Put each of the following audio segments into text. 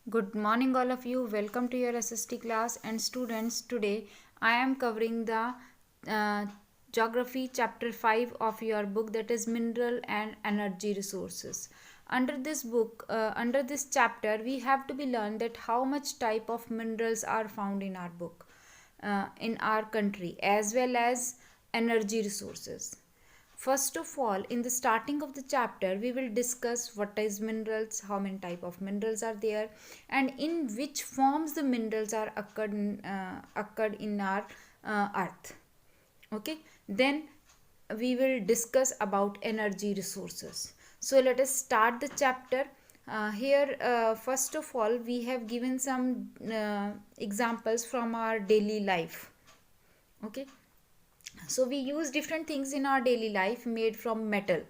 Good morning, all of you. Welcome to your SST class. And students, today I am covering the geography chapter 5 of your book, that is Mineral and Energy Resources. Under this chapter, we have to be learned that how much type of minerals are found in our book, in our country, as well as energy resources. First of all, in the starting of the chapter, we will discuss what is minerals, how many type of minerals are there, and in which forms the minerals are occurred in our earth. Okay, then we will discuss about energy resources. So let us start the chapter. First of all, we have given some examples from our daily life. Okay, so we use different things in our daily life made from metal.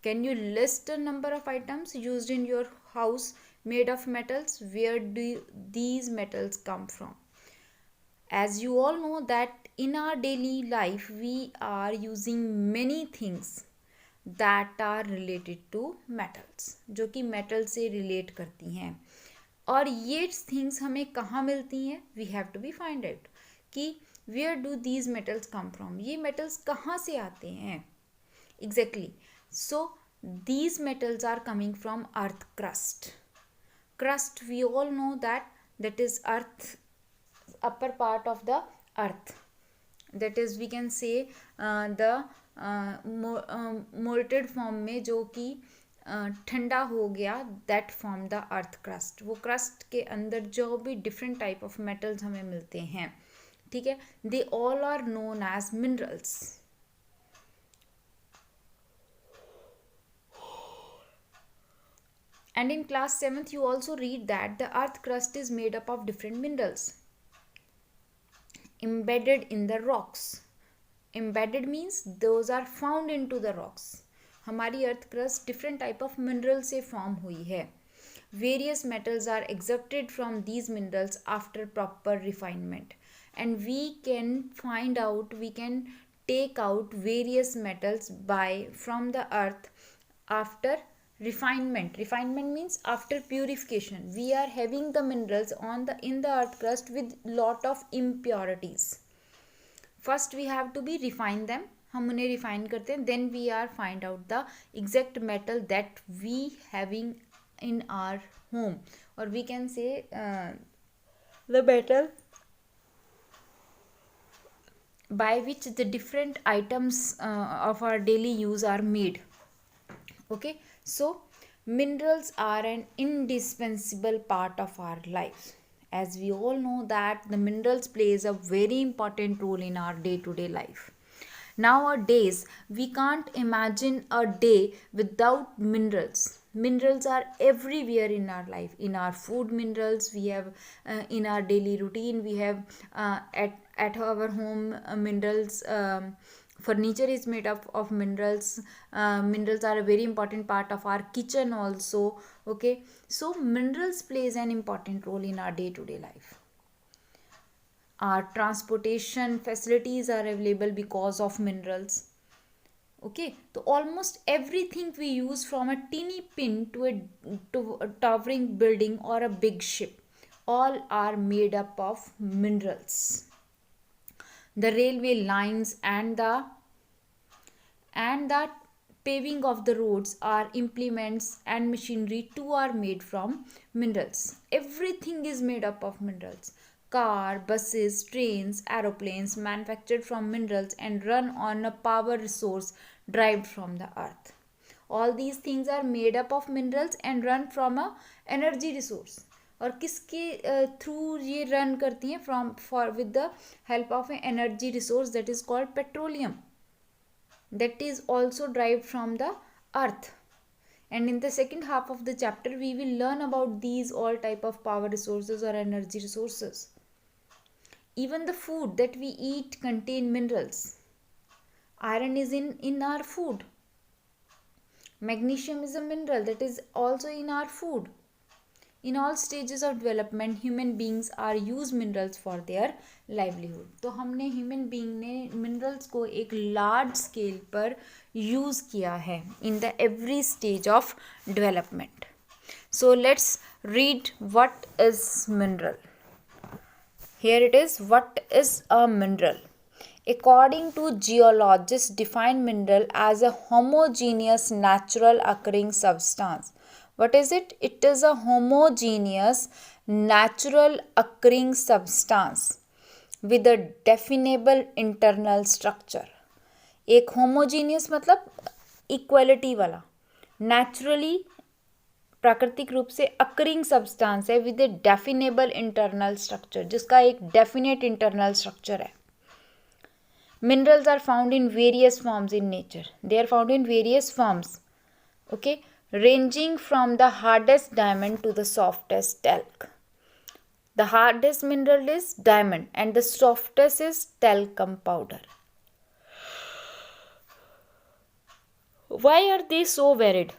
Can you list a number of items used in your house made of metals? Where do these metals come from? As you all know that in our daily life we are using many things that are related to metals, जो कि metal से relate करती हैं. और ये things हमें कहाँ मिलती हैं? We have to be find out कि where do these metals come from, ये मेटल्स कहाँ से आते हैं exactly. So these metals are coming from earth crust. We all know that is earth, upper part of the earth, that is we can say the molted form में, जो कि ठंडा हो गया, that form the earth crust. वो crust के अंदर जो भी डिफरेंट टाइप ऑफ मेटल्स हमें मिलते हैं, ठीक है, they all are known as minerals. And in class 7th, you also read that the earth crust is made up of different minerals embedded in the rocks. Embedded means those are found into the rocks. हमारी earth crust different type of mineral से form हुई है. Various metals are accepted from these minerals after proper refinement, and we can find out, we can take out various metals from the earth after refinement means after purification. We are having the minerals in the earth crust with lot of impurities. First we have to be refine them, हम उन्हें refine करते हैं, then we are find out the exact metal that we having in our home, or we can say the metal by which the different items of our daily use are made. Okay, so minerals are an indispensable part of our life. As we all know that the minerals plays a very important role in our day-to-day life. Nowadays we can't imagine a day without minerals. Minerals are everywhere in our life. In our food, minerals we have, in our daily routine we have, at our home, minerals. Furniture is made up of minerals. Minerals are a very important part of our kitchen also. Okay, so minerals plays an important role in our day-to-day life. Our transportation facilities are available because of minerals. Okay, so almost everything we use, from a teeny pin to a towering building or a big ship, all are made up of minerals. The railway lines and the paving of the roads are implements, and machinery too are made from minerals. Everything is made up of minerals. Car, buses, trains, aeroplanes manufactured from minerals and run on a power resource derived from the earth. All these things are made up of minerals and run from a energy resource. और किसके through ये run करती हैं? For with the help of A energy resource that is called petroleum, that is also derived from the earth. And in the second half of the chapter we will learn about these all type of power resources or energy resources. Even the food that we eat contain minerals. Iron is in our food. Magnesium is a mineral that is also in our food. In all stages of development, human beings are use minerals for their livelihood. तो हमने human being ने minerals को एक large scale पर use किया है in the every stage of development. So let's read what is mineral. Here it is. What is a mineral? According to geologists, define mineral as a homogeneous natural occurring substance. What is it? It is a homogeneous natural occurring substance with a definable internal structure. एक homogeneous मतलब equality वाला, naturally प्राकृतिक रूप से occurring substance है with A डेफिनेबल internal structure, जिसका एक definite internal structure है. Minerals are found in various forms in nature. They are found in various forms, okay, ranging from the hardest diamond to the softest talc. The hardest mineral is diamond and the softest is talcum powder. Why are they so varied?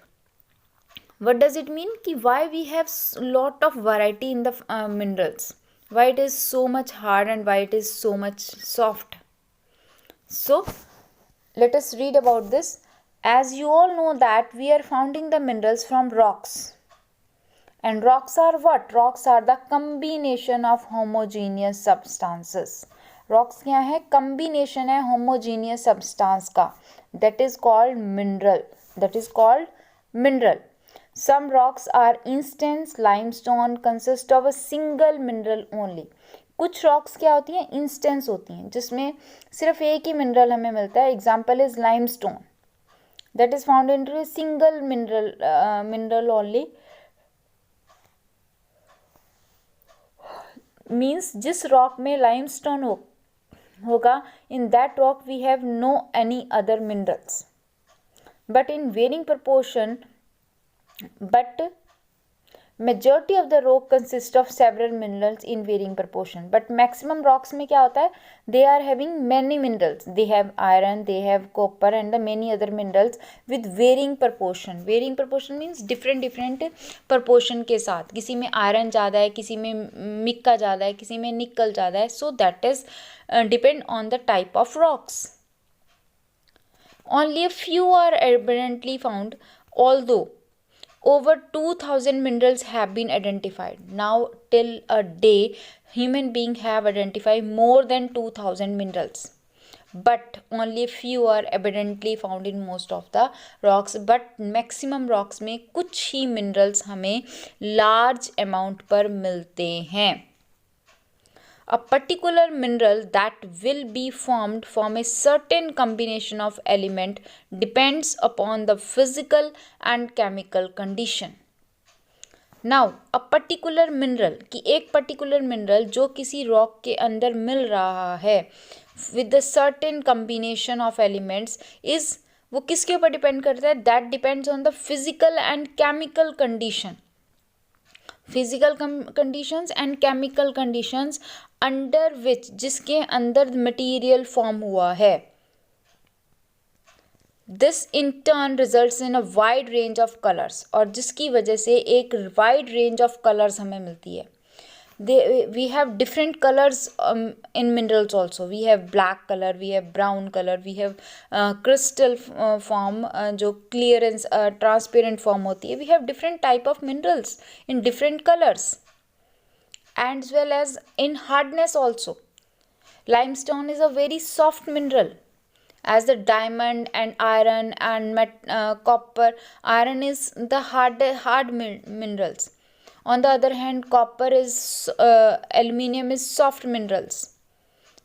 What does it mean? Ki why we have lot of variety in the minerals? Why it is so much hard and why it is so much soft? So let us read about this. As you all know that we are finding the minerals from rocks. And rocks are what? Rocks are the combination of homogeneous substances. Rocks क्या है? Combination है homogeneous substance का. That is called mineral. That is called mineral. Some rocks are instance limestone consist of a single mineral only. कुछ rocks क्या होती हैं? Instance होती हैं, जिसमें सिर्फ एक ही मिनरल हमें मिलता है. Example is limestone, that is found in a single mineral only. Means जिस रॉक में लाइमस्टोन होगा, in that rock we have no any other minerals, but in varying proportion. But majority of the rock consist of several minerals in varying proportion, but maximum rocks में क्या होता है? They are having many minerals. They have iron, they have copper and the many other minerals with varying proportion. Varying proportion means different proportion के साथ. किसी में iron ज़्यादा है, किसी में मिक्का ज़्यादा है, किसी में निकल ज़्यादा है. So that is depend on the type of rocks. Only a few are abundantly found, although over 2000 minerals have been identified. Now till a day, human beings have identified more than 2000 minerals. But only a few are abundantly found in most of the rocks. But maximum rocks में कुछ ही minerals हमें large amount पर मिलते हैं. A particular mineral that will be formed from a certain combination of element depends upon the physical and chemical condition. Now, a particular mineral कि एक particular mineral जो किसी rock के अंदर मिल रहा है with a certain combination of elements is, वो किसके ऊपर depend करता है? That depends on the physical and chemical condition. Physical conditions and chemical conditions under which, जिसके अंदर मटेरियल फॉर्म हुआ है. This in turn results in a wide range of colours, और जिसकी वजह से एक वाइड रेंज ऑफ कलर्स हमें मिलती है. we have different colors in minerals also. We have black color, we have brown color, we have crystal form जो clear and transparent form होती है. We have different type of minerals in different colors and as well as in hardness also. Limestone is a very soft mineral, as the diamond and iron and copper. Iron is the hard minerals. On the other hand, copper is aluminium is soft minerals.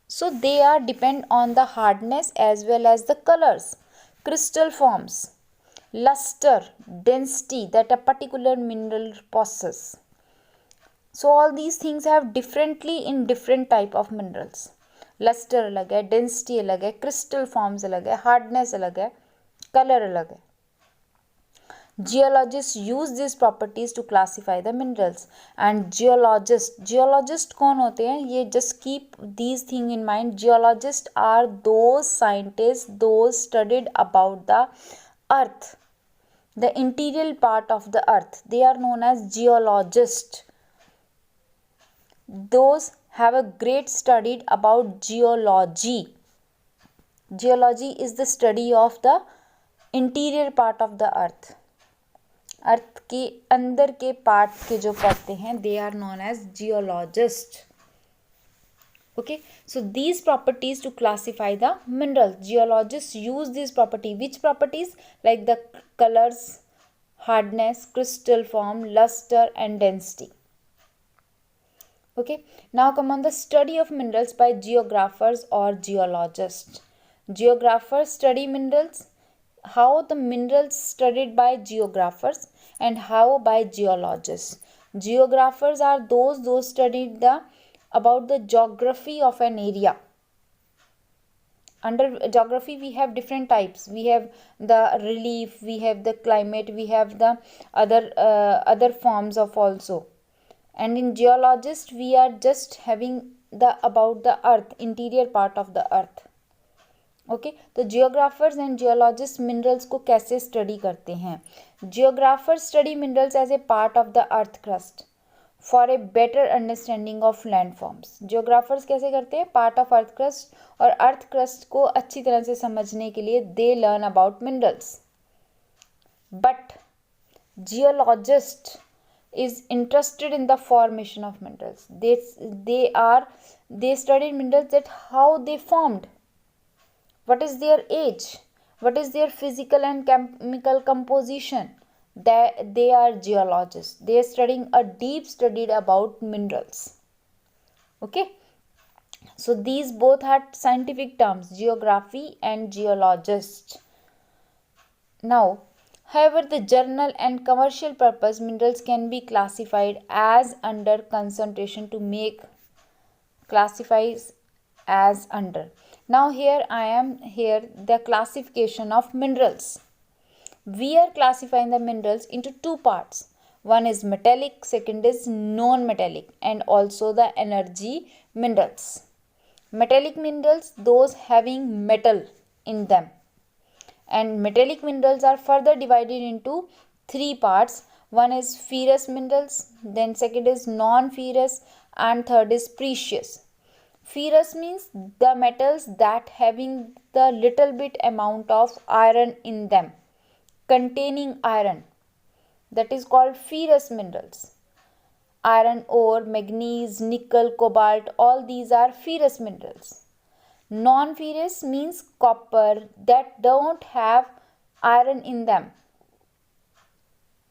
So they are depend on the hardness as well as the colors, crystal forms, luster, density that a particular mineral possesses. So all these things have differently in different type of minerals. Luster अलग है, density अलग है, crystal forms अलग है, hardness अलग है, color अलग है. Geologists use these properties to classify the minerals. And geologist कौन होते हैं? ये just keep these thing in mind. Geologists are those scientists, those studied about the earth, the interior part of the earth. They are known as geologists. Those have a great study about geology. Geology is the study of the interior part of the earth. अर्थ के अंदर के part के जो पढ़ते हैं, they are known as geologist. Okay, so these properties to classify the minerals. Geologists use these properties. Which properties? Like the colors, hardness, crystal form, luster, and density. Okay, now come on the study of minerals by geographers or geologists. Geographers study minerals. How the minerals studied by geographers and how by geologists. Geographers are those studied the about the geography of an area. Under geography we have different types. We have the relief, we have the climate, we have the other forms of also. And in geologist we are just having the about the earth, interior part of the earth. Okay, तो geographers and geologists minerals को कैसे study करते हैं? Geographers study minerals as a part of the earth crust for a better understanding of landforms. Geographers कैसे करते हैं? Part of earth crust, और earth crust को अच्छी तरह से समझने के लिए they learn about minerals. But geologist is interested in the formation of minerals. They studied minerals, that how they formed, what is their age, what is their physical and chemical composition. They are geologists. They are studying a deep study about minerals. Okay, so these both are scientific terms, geography and geologist. Now, however, the general and commercial purpose minerals can be classified as under concentration to make classifies as under. Now here I am here the classification of minerals. We are classifying the minerals into two parts. One is metallic, second is non-metallic, and also the energy minerals. Metallic minerals, those having metal in them. And metallic minerals are further divided into three parts. One is ferrous minerals, then second is non-ferrous, and third is precious. Ferrous means the metals that having the little bit amount of iron in them, containing iron, that is called ferrous minerals. Iron ore, manganese, nickel, cobalt, all these are ferrous minerals. Non-ferrous means copper that don't have iron in them,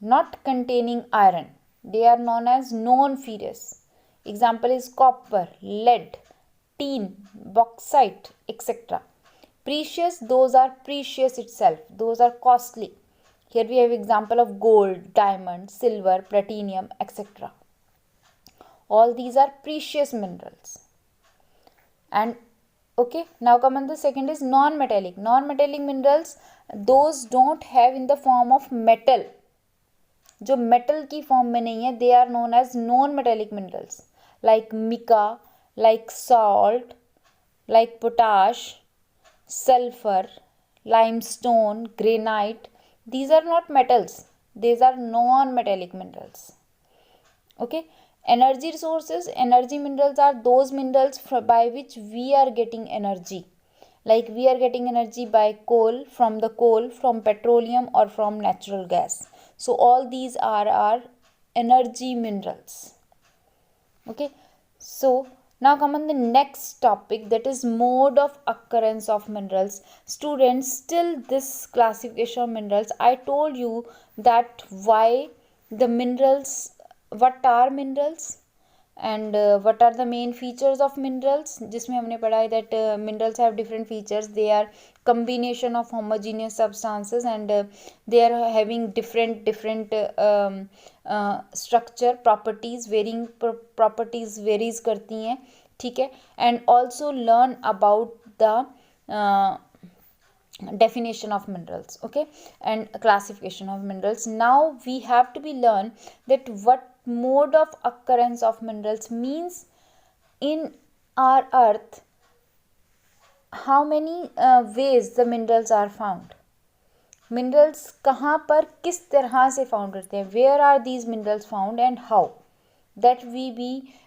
not containing iron. They are known as non-ferrous. Example is copper, lead, tin, bauxite, etc. Precious, those are precious itself, those are costly. Here we have example of gold, diamond, silver, platinum, etc. All these are precious minerals. And okay, now come on the second is non-metallic. Non-metallic minerals, those don't have in the form of metal. जो metal की form में नहीं है, they are known as non-metallic minerals. Like mica, like salt, like potash, sulfur, limestone, granite. These are not metals. These are non-metallic minerals. Okay. Energy resources. Energy minerals are those minerals by which we are getting energy. Like we are getting energy by coal, from petroleum, or from natural gas. So all these are our energy minerals. Okay. So now come on the next topic, that is mode of occurrence of minerals. Students, still this classification of minerals, I told you that why the minerals, what are minerals and what are the main features of minerals, जिसमें हमने पढ़ा है that minerals have different features. They are combination of homogeneous substances and they are having different structure, properties, varying properties varies करती हैं, ठीक है. And also learn about the definition of minerals, okay, and classification of minerals. Now we have to be learn that what mode of occurrence of minerals means in our earth, how many ways the minerals are found. Minerals कहाँ पर किस तरह से found करते हैं, where are these minerals found and how, that we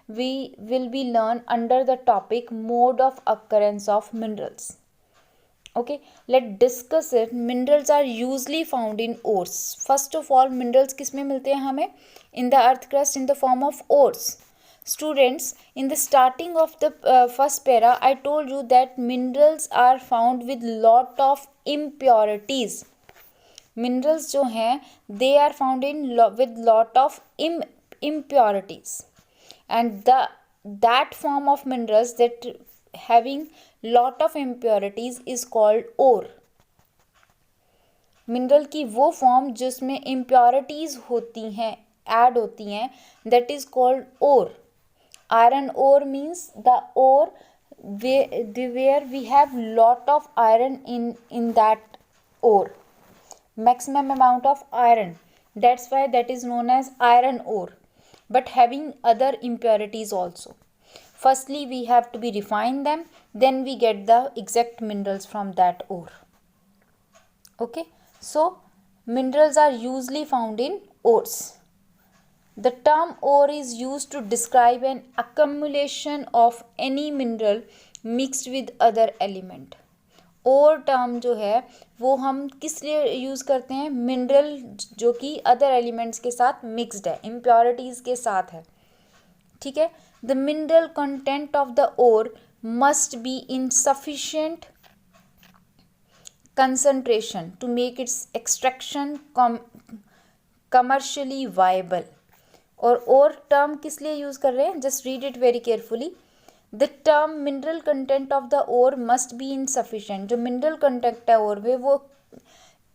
will be learn under the topic mode of occurrence of minerals. Okay, let's discuss it. Minerals are usually found in ores. First of all, minerals किस में मिलते हैं हमें? In the earth crust in the form of ores. Students, in the starting of the first para, I told you that minerals are found with lot of impurities. Minerals जो हैं, they are found in with lot of impurities, and that form of minerals that having lot of impurities is called ore. Mineral की वो form जिसमें impurities होती हैं, add होती हैं, that is called ore. Iron ore means the ore where we have lot of iron in that ore, maximum amount of iron, that's why that is known as iron ore, but having other impurities also. Firstly we have to be refine them, then we get the exact minerals from that ore. Okay, so minerals are usually found in ores. The term ore is used to describe an accumulation of any mineral mixed with other element. और term जो है वो हम किस लिए use करते हैं? Mineral जो कि अदर एलिमेंट्स के साथ मिक्सड है, इम्प्योरिटीज़ के साथ है. ठीक है. The mineral content of the ore must be in sufficient concentration to make its extraction commercially viable. और टर्म किस लिए यूज़ कर रहे हैं? Just read it very carefully. The term mineral content of the ore must be insufficient. जो mineral content है ore में वो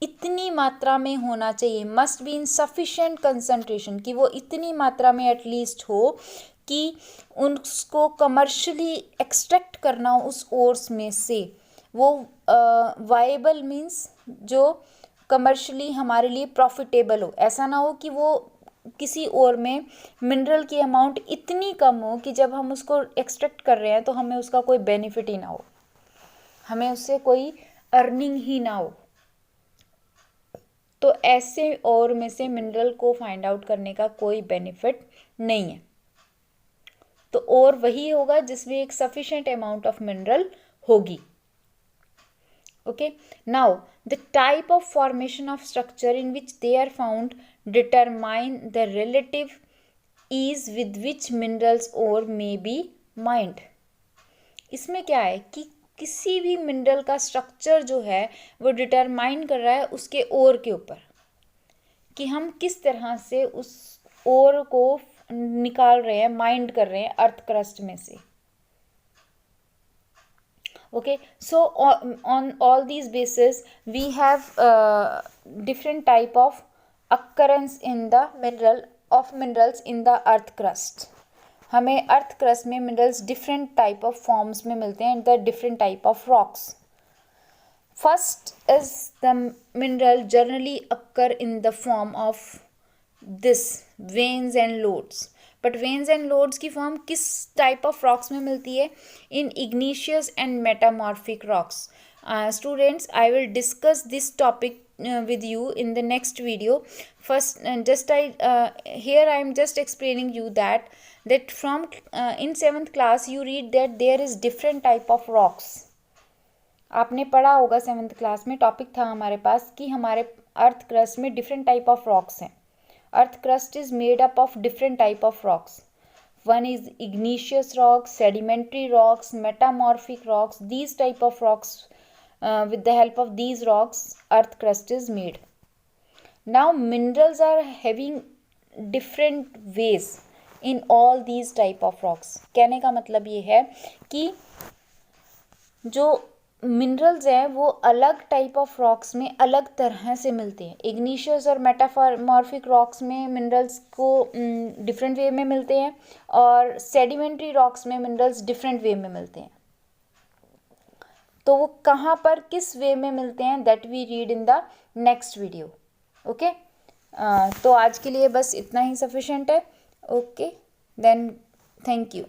इतनी मात्रा में होना चाहिए. Must be in sufficient concentration, कि वो इतनी मात्रा में एटलीस्ट हो कि उसको कमर्शियली एक्सट्रैक्ट करना हो उस ओर्स में से. वो वाइबल मीन्स जो कमर्शियली हमारे लिए प्रॉफिटेबल हो. ऐसा ना हो कि वो किसी और में मिनरल की अमाउंट इतनी कम हो कि जब हम उसको एक्सट्रैक्ट कर रहे हैं तो हमें उसका कोई बेनिफिट ही ना हो, हमें उससे कोई अर्निंग ही ना हो. तो ऐसे और में से मिनरल को फाइंड आउट करने का कोई बेनिफिट नहीं है. तो और वही होगा जिसमें एक सफिशिएंट अमाउंट ऑफ मिनरल होगी. Okay, now the type of formation of structure in which they are found determine the relative ease with which minerals ore may be mined. इसमें क्या है कि किसी भी मिनरल का स्ट्रक्चर जो है वो डिटरमाइन कर रहा है उसके ओर के ऊपर, कि हम किस तरह से उस ओर को निकाल रहे हैं, माइंड कर रहे हैं अर्थ क्रस्ट में से. Okay, so on all these bases we have different type of occurrence in the minerals in the earth crust. हमें अर्थ क्रस्ट में minerals different type of forms में मिलते हैं, the different type of rocks. First is the mineral generally occur in the form of this veins and lodes. But veins and lodes की form किस type of rocks में मिलती है? In igneous and metamorphic rocks. Students, I will discuss this topic with you in the next video. First, here I am just explaining you that from in 7th class you read that there is different type of rocks. आपने पढ़ा होगा 7th class में, topic था हमारे पास कि हमारे अर्थ crust में different type of rocks हैं. Earth crust is made up of different type of rocks. One is igneous rocks, sedimentary rocks, metamorphic rocks. These type of rocks, with the help of these rocks, earth crust is made. Now minerals are having different ways in all these type of rocks. कहने का मतलब ये है कि जो minerals हैं वो अलग टाइप ऑफ रॉक्स में अलग तरह से मिलते हैं. इग्नीशियस और मेटामॉर्फिक रॉक्स में मिनरल्स को डिफरेंट वे में मिलते हैं, और सेडिमेंट्री रॉक्स में मिनरल्स डिफरेंट वे में मिलते हैं. तो वो कहाँ पर किस वे में मिलते हैं, that we read in the next video. Okay, तो आज के लिए बस इतना ही सफिशिएंट है. Okay, then thank you.